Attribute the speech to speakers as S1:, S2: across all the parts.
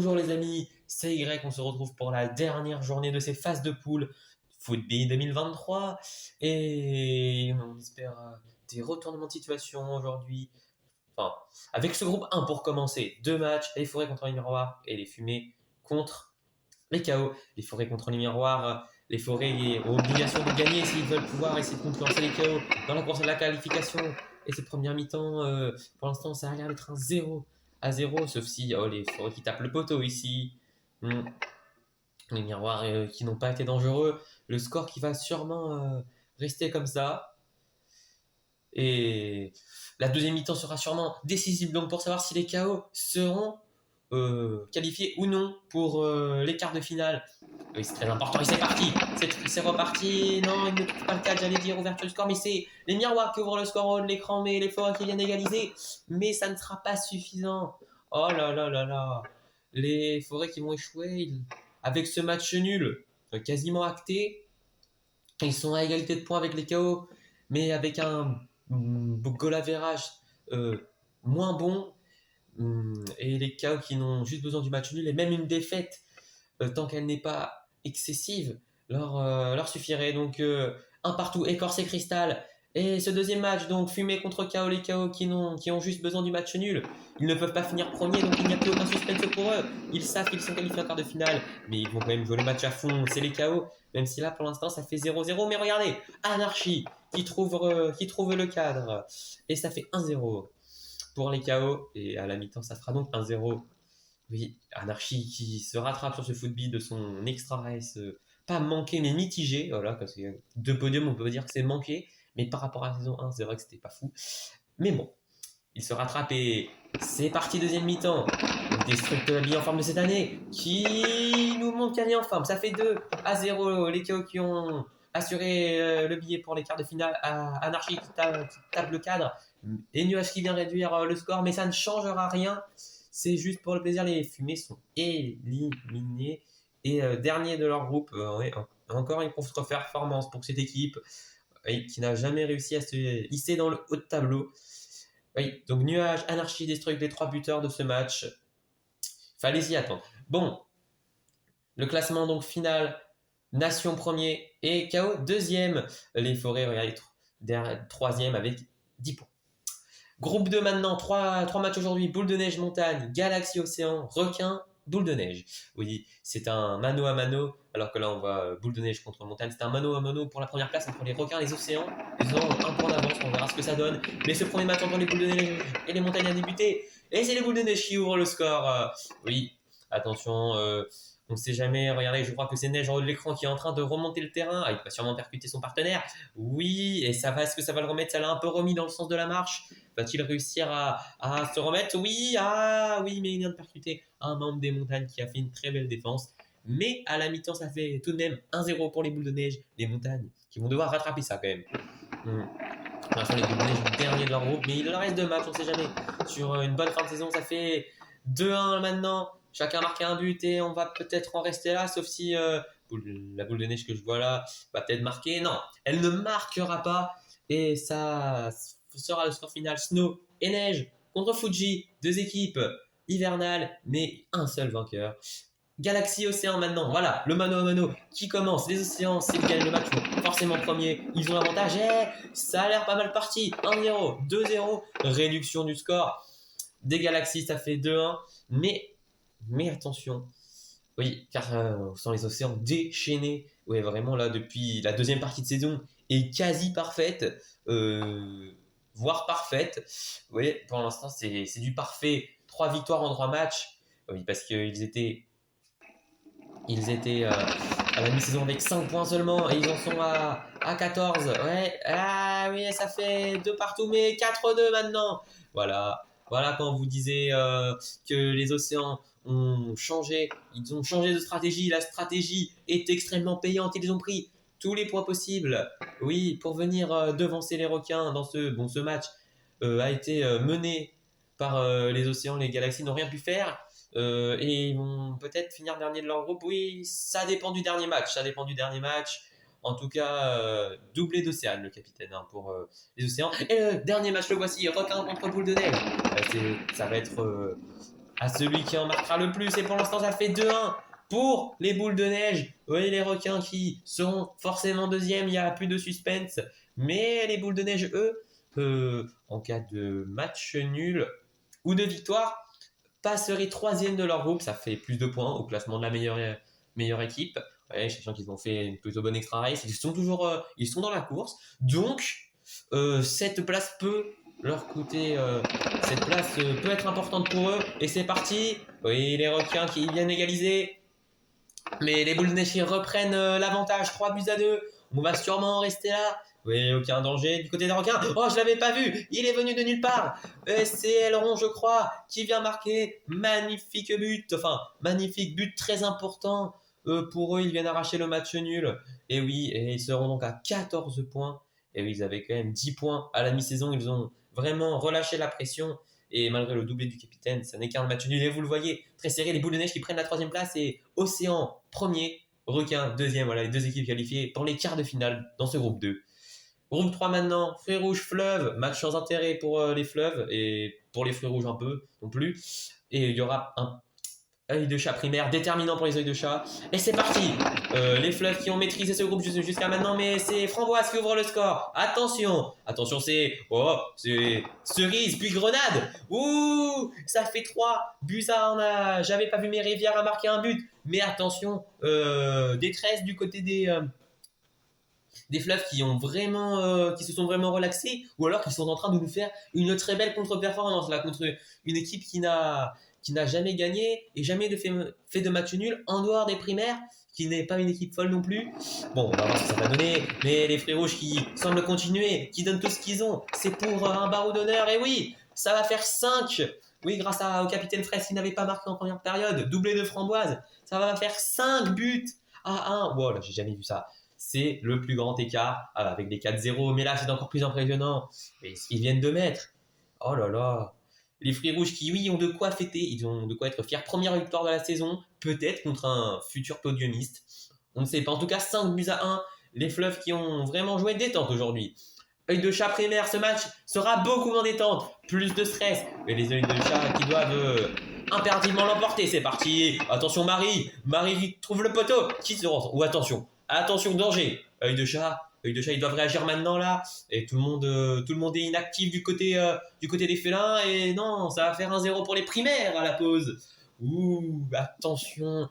S1: Bonjour les amis, c'est Y, on se retrouve pour la dernière journée de ces phases de poule Football 2023 et on espère des retournements de situation aujourd'hui. Enfin, avec ce groupe 1 pour commencer, deux matchs, les forêts contre les miroirs et les fumées contre les chaos. Les forêts contre les miroirs, les forêts ont obligation de gagner s'ils veulent pouvoir essayer de concurrencer les chaos dans la course à la qualification. Et cette première mi-temps, pour l'instant, ça a l'air d'être un 0-0, sauf si les forêts qui tapent le poteau ici. Les miroirs qui n'ont pas été dangereux. Le score qui va sûrement rester comme ça. Et la deuxième mi-temps sera sûrement décisive donc pour savoir si les KO seront qualifiés ou non pour les quarts de finale. Oui, c'est très important et c'est parti, c'est reparti. Non, il ne trouve pas le cadre, j'allais dire ouverture du score, mais c'est les miroirs qui ouvrent le score au haut de l'écran, mais les forêts qui viennent égaliser, mais ça ne sera pas suffisant. Oh là là là là, les forêts qui vont échouer avec ce match nul quasiment acté. Ils sont à égalité de points avec les KO, mais avec un goal average moins bon. Et les KO qui n'ont juste besoin du match nul, et même une défaite, tant qu'elle n'est pas excessive, leur suffirait. Donc, un partout, Écorce et Cristal. Et ce deuxième match, donc fumé contre KO, les KO qui ont juste besoin du match nul. Ils ne peuvent pas finir premier, donc il n'y a plus aucun suspense pour eux. Ils savent qu'ils sont qualifiés en quart de finale, mais ils vont quand même jouer le match à fond. C'est les KO, même si là pour l'instant ça fait 0-0. Mais regardez, Anarchy qui trouve le cadre. Et ça fait 1-0 pour les KO. Et à la mi-temps, ça fera donc 1-0. Oui, Anarchy qui se rattrape sur ce football de son extra race, pas manqué mais mitigé. Voilà, parce que deux podiums, on peut dire que c'est manqué. Mais par rapport à la saison 1, c'est vrai que c'était pas fou. Mais bon, il se rattrape et c'est parti deuxième mi-temps. Destruct habillé en forme de cette année qui nous montre qu'elle est en forme. Ça fait 2-0. Les KO qui ont assuré le billet pour les quarts de finale. Anarchy qui tape le cadre. Et Nuage qui vient réduire le score, mais ça ne changera rien. C'est juste pour le plaisir, les fumées sont éliminés. Et dernier de leur groupe, encore une contre-performance pour cette équipe qui n'a jamais réussi à se hisser dans le haut de tableau. Oui, donc Nuage, Anarchy, Destruct, les trois buteurs de ce match. Fallait s'y attendre. Bon, le classement donc final, Nation premier et KO deuxième. Les forêts, regardez, troisième avec 10 points. Groupe 2 maintenant, 3 matchs aujourd'hui, boule de neige, montagne, galaxie, océan, requin, boule de neige. Oui, c'est un mano à mano, alors que là on voit boule de neige contre montagne. C'est un mano à mano pour la première place entre les requins et les océans. Ils ont un point d'avance, on verra ce que ça donne. Mais ce premier match entre les boules de neige et les montagnes a débuté. Et c'est les boules de neige qui ouvrent le score. Oui, attention, on ne sait jamais. Regardez, je crois que c'est Neige en haut de l'écran qui est en train de remonter le terrain. Il va sûrement percuter son partenaire. Oui, et ça va, est-ce que ça va le remettre? Ça l'a un peu remis dans le sens de la marche. Va-t-il réussir à se remettre? Oui, mais il vient de percuter un membre des montagnes qui a fait une très belle défense. Mais à la mi-temps, ça fait tout de même 1-0 pour les boules de neige, les montagnes, qui vont devoir rattraper ça quand même. Pour l'instant, les boules de neige dernier de leur groupe, mais il leur reste 2 matchs, on ne sait jamais. Sur une bonne fin de saison, ça fait 2-1 maintenant. Chacun a marqué un but et on va peut-être en rester là, sauf si la boule de neige que je vois là va peut-être marquer. Non, elle ne marquera pas. Et ça sera le score final. Snow et Neige contre Fuji. 2 équipes hivernales, mais un seul vainqueur. Galaxie Océan maintenant, voilà, le mano à mano qui commence. Les Océans, s'ils gagnent le match, forcément premier, ils ont l'avantage. Ça a l'air pas mal parti. 1-0, 2-0, réduction du score. Des Galaxies, ça fait 2-1. Mais attention, oui, car sans les Océans déchaînés, ouais, vraiment là, depuis la deuxième partie de saison, est quasi parfaite, voire parfaite. Oui, pour l'instant, c'est du parfait. 3 victoires en 3 matchs. Oui, parce qu'ils étaient à la mi-saison avec 5 points seulement et ils en sont à 14. Ouais, oui, ça fait 2 partout, mais 4-2 maintenant. Voilà quand on vous disait que les Océans ont changé, ils ont changé de stratégie. La stratégie est extrêmement payante. Ils ont pris tous les points possibles. Oui, pour venir devancer les requins dans ce match a été mené par les Océans. Les Galaxies n'ont rien pu faire. Et ils vont peut-être finir dernier de leur groupe. Oui, ça dépend du dernier match. En tout cas, doublé d'Océane, le capitaine, pour les Océans. Et le dernier match, le voici, requin contre boule de neige. Ça va être à celui qui en marquera le plus. Et pour l'instant, ça fait 2-1 pour les boules de neige. Oui, les requins qui seront forcément deuxième, il n'y a plus de suspense. Mais les boules de neige, eux, en cas de match nul ou de victoire, passeraient troisième de leur groupe. Ça fait plus de points au classement de la meilleure équipe. Ouais, je sens qu'ils ont fait une plutôt bonne extra race. Ils sont dans la course. Donc, cette place peut leur coûter. Cette place peut être importante pour eux. Et c'est parti. Oui, les requins qui viennent égaliser. Mais les boules de neige reprennent l'avantage. 3-2. On va sûrement rester là. Oui, aucun danger du côté des requins. Oh, je l'avais pas vu. Il est venu de nulle part. C'est Elron, je crois, qui vient marquer. Magnifique but. Enfin, magnifique but très important. Pour eux, ils viennent arracher le match nul. Et oui, et ils seront donc à 14 points. Et oui, ils avaient quand même 10 points à la mi-saison. Ils ont vraiment relâché la pression. Et malgré le doublé du capitaine, ça n'est qu'un match nul. Et vous le voyez, très serré, les boules de neige qui prennent la troisième place. Et Océan, premier, Requin, deuxième. Voilà, les deux équipes qualifiées pour les quarts de finale dans ce groupe 2. Groupe 3 maintenant, fruits rouges, fleuves, match sans intérêt pour les fleuves et pour les fruits rouges un peu non plus. Et il y aura un œil de chat primaire déterminant pour les œils de chat. Et c'est parti. Les fleuves qui ont maîtrisé ce groupe jusqu'à maintenant, mais c'est Framboise qui ouvre le score. Attention, c'est cerise puis grenade. Ouh, ça fait 3 buts à 1. J'avais pas vu mes rivières à marquer un but, mais attention, détresse du côté des fleuves qui se sont vraiment relaxés, ou alors qui sont en train de nous faire une très belle contre-performance là, contre une équipe qui n'a jamais gagné et jamais fait de match nul en dehors des primaires, qui n'est pas une équipe folle non plus. Bon, on va voir ce que ça va donner, mais les fruits rouges qui semblent continuer, qui donnent tout ce qu'ils ont, c'est pour un barreau d'honneur, et oui, ça va faire 5. Oui, grâce au capitaine Fraisse qui n'avait pas marqué en première période, doublé de Framboise, ça va faire 5 buts à 1. Wow, là, j'ai jamais vu ça. C'est le plus grand écart avec des 4-0, mais là c'est encore plus impressionnant. Et ce qu'ils viennent de mettre, oh là là, les fruits rouges qui oui ont de quoi fêter, ils ont de quoi être fiers. Première victoire de la saison, peut-être contre un futur podiumiste, on ne sait pas. En tout cas 5 buts à 1, les fleuves qui ont vraiment joué détente aujourd'hui. Œil de chat primaire, ce match sera beaucoup moins détente, plus de stress, et les œils de chat qui doivent impérativement l'emporter. C'est parti, attention Marie trouve le poteau, qui se rentre, ou attention, danger. Œil de chat, ils doivent réagir maintenant là. Et tout le monde est inactif du côté des félins. Et non, ça va faire 1-0 pour les primaires à la pause. Ouh, attention,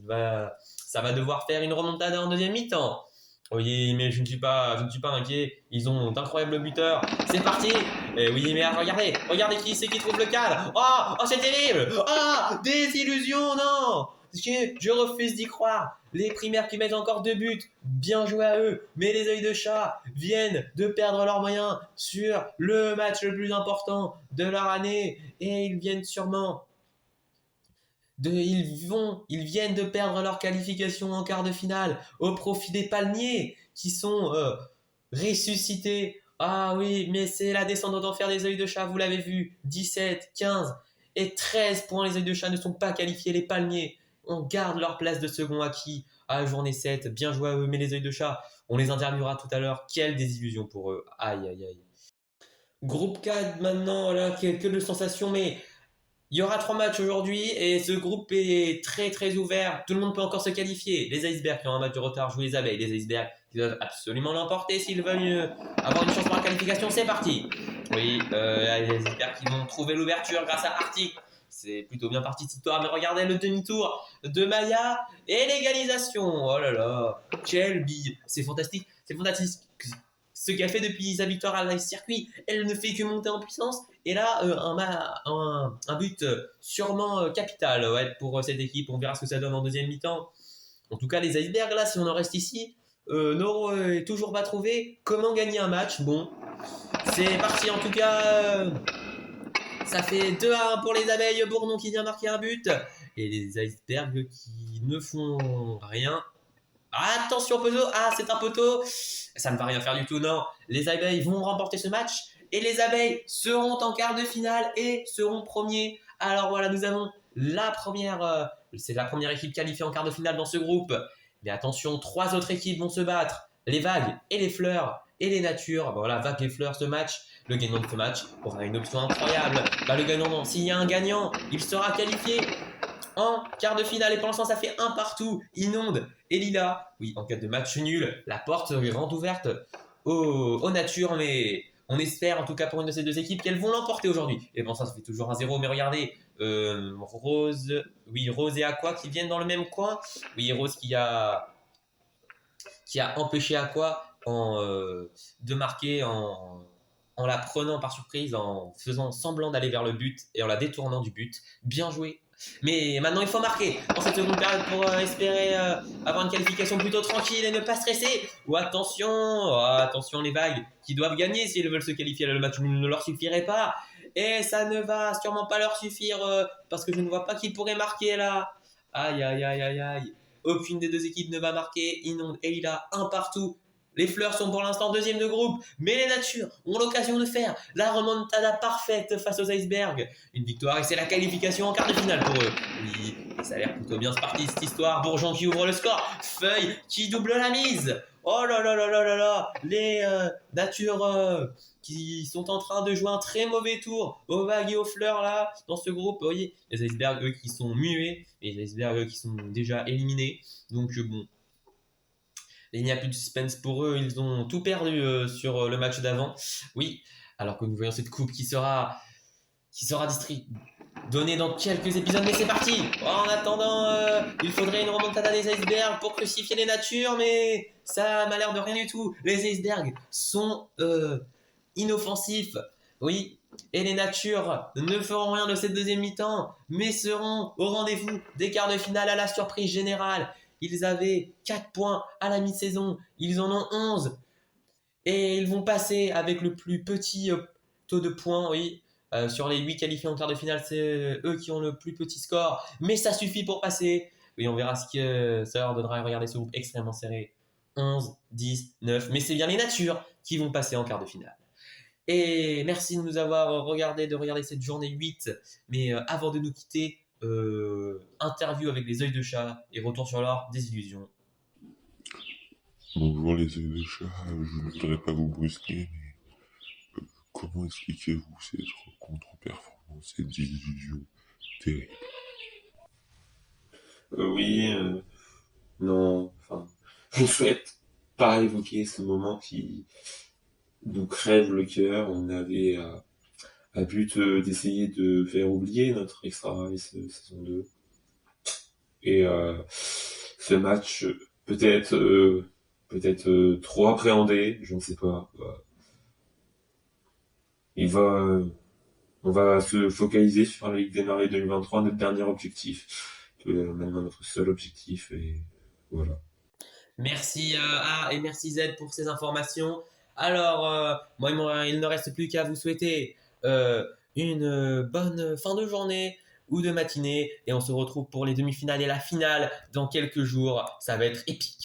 S1: ça va devoir faire une remontada en deuxième mi-temps. Oui, mais je ne suis pas inquiet. Ils ont d'incroyables buteurs. C'est parti. Et oui, mais regardez qui c'est qui trouve le cadre. Oh, c'est terrible. Ah, désillusion, non. Je refuse d'y croire. Les primaires qui mettent encore 2 buts, bien joué à eux. Mais les œils de chat viennent de perdre leurs moyens sur le match le plus important de leur année. Et ils viennent sûrement ils viennent de perdre leur qualification en quart de finale au profit des palmiers qui sont ressuscités. Ah oui, mais c'est la descente d'enfer des œils de chat, vous l'avez vu. 17, 15 et 13 points, les œils de chat ne sont pas qualifiés. Les palmiers, on garde leur place de second acquis à journée 7. Bien joué à eux, mais les œils de chat, on les interviewera tout à l'heure. Quelle désillusion pour eux. Aïe, aïe, aïe. Groupe 4 maintenant, là, que de sensations, mais il y aura 3 matchs aujourd'hui et ce groupe est très très ouvert. Tout le monde peut encore se qualifier. Les icebergs qui ont un match de retard jouent les abeilles. Les icebergs qui doivent absolument l'emporter s'ils veulent avoir une chance pour la qualification. C'est parti. Oui, les icebergs qui vont trouver l'ouverture grâce à Arctic. C'est plutôt bien parti cette histoire. Mais regardez le demi-tour de Maya et l'égalisation. Oh là là, quelle bille. C'est fantastique. C'est fantastique. Ce qu'elle fait depuis sa victoire à Live Circuit, elle ne fait que monter en puissance. Et là, un but sûrement capital pour cette équipe. On verra ce que ça donne en deuxième mi-temps. En tout cas, les icebergs, là, si on en reste ici, n'auront toujours pas trouvé comment gagner un match. Bon, c'est parti en tout cas. Ça fait 2-1 pour les abeilles. Bourdon qui vient marquer un but. Et les icebergs qui ne font rien. Attention poteau, c'est un poteau. Ça ne va rien faire du tout, non. Les abeilles vont remporter ce match et les abeilles seront en quart de finale et seront premiers. Alors voilà, nous avons c'est la première équipe qualifiée en quart de finale dans ce groupe. Mais attention, 3 autres équipes vont se battre. Les vagues et les fleurs et les natures. Voilà, vagues et fleurs, ce match Le gagnant de ce match aura une option incroyable. Le gagnant, s'il y a un gagnant, il sera qualifié en quart de finale. Et pour l'instant, ça fait un partout. Inonde et Lila. Oui, en cas de match nul, la porte est grande ouverte aux natures. Mais on espère, en tout cas pour une de ces deux équipes, qu'elles vont l'emporter aujourd'hui. Et bon, ça fait toujours 1-0. Mais regardez, Rose et Aqua qui viennent dans le même coin. Oui, Rose qui a empêché Aqua de marquer en la prenant par surprise, en faisant semblant d'aller vers le but et en la détournant du but. Bien joué. Mais maintenant, il faut marquer en cette seconde période pour espérer avoir une qualification plutôt tranquille et ne pas stresser. Ou attention les vagues qui doivent gagner si elles veulent se qualifier. Le match ne leur suffirait pas. Et ça ne va sûrement pas leur suffire parce que je ne vois pas qui pourrait marquer là. Aïe, aïe, aïe, aïe, aïe. Aucune des deux équipes ne va marquer. Inonde et Lila, un partout. Les Fleurs sont pour l'instant deuxième de groupe, mais les Natures ont l'occasion de faire la remontada parfaite face aux Icebergs. Une victoire et c'est la qualification en quart de finale pour eux. Oui, ça a l'air plutôt bien parti cette histoire. Bourgeon qui ouvre le score, Feuille qui double la mise. Oh là là là là là là, les Natures qui sont en train de jouer un très mauvais tour aux Vagues et aux Fleurs là, dans ce groupe. Vous voyez, les Icebergs, eux, qui sont muets, et les Icebergs, eux, qui sont déjà éliminés. Donc bon, il n'y a plus de suspense pour eux, ils ont tout perdu sur le match d'avant. Oui, alors que nous voyons cette coupe qui sera donnée dans quelques épisodes, mais c'est parti. En attendant, il faudrait une remontada des Icebergs pour crucifier les Natures, mais ça m'a l'air de rien du tout. Les Icebergs sont inoffensifs, oui, et les Natures ne feront rien de cette deuxième mi-temps, mais seront au rendez-vous des quarts de finale à la surprise générale. Ils avaient 4 points à la mi-saison, ils en ont 11. Et ils vont passer avec le plus petit taux de points, oui. Sur les 8 qualifiés en quart de finale, c'est eux qui ont le plus petit score. Mais ça suffit pour passer. Oui, on verra ce que ça leur donnera. Regardez ce groupe extrêmement serré. 11, 10, 9. Mais c'est bien les Natures qui vont passer en quart de finale. Et merci de nous avoir de regarder cette journée 8. Mais avant de nous quitter, interview avec les œils de chat et retour sur leur désillusion.
S2: Bonjour les œils de chat, je ne voudrais pas vous brusquer, mais comment expliquez-vous cette contre-performance, cette désillusion terrible?
S3: Oui, non, enfin, je ne souhaite pas évoquer ce moment qui nous crève le cœur. On avait à but d'essayer de faire oublier notre extra saison 2. Et ce match peut-être trop appréhendé, je ne sais pas. On va se focaliser sur la Ligue des Marées 2023, notre dernier objectif, maintenant notre seul objectif, et voilà.
S1: Merci A et merci Z pour ces informations. Alors, moi, il ne reste plus qu'à vous souhaiter une bonne fin de journée ou de matinée. Et on se retrouve pour les demi-finales et la finale dans quelques jours. Ça va être épique.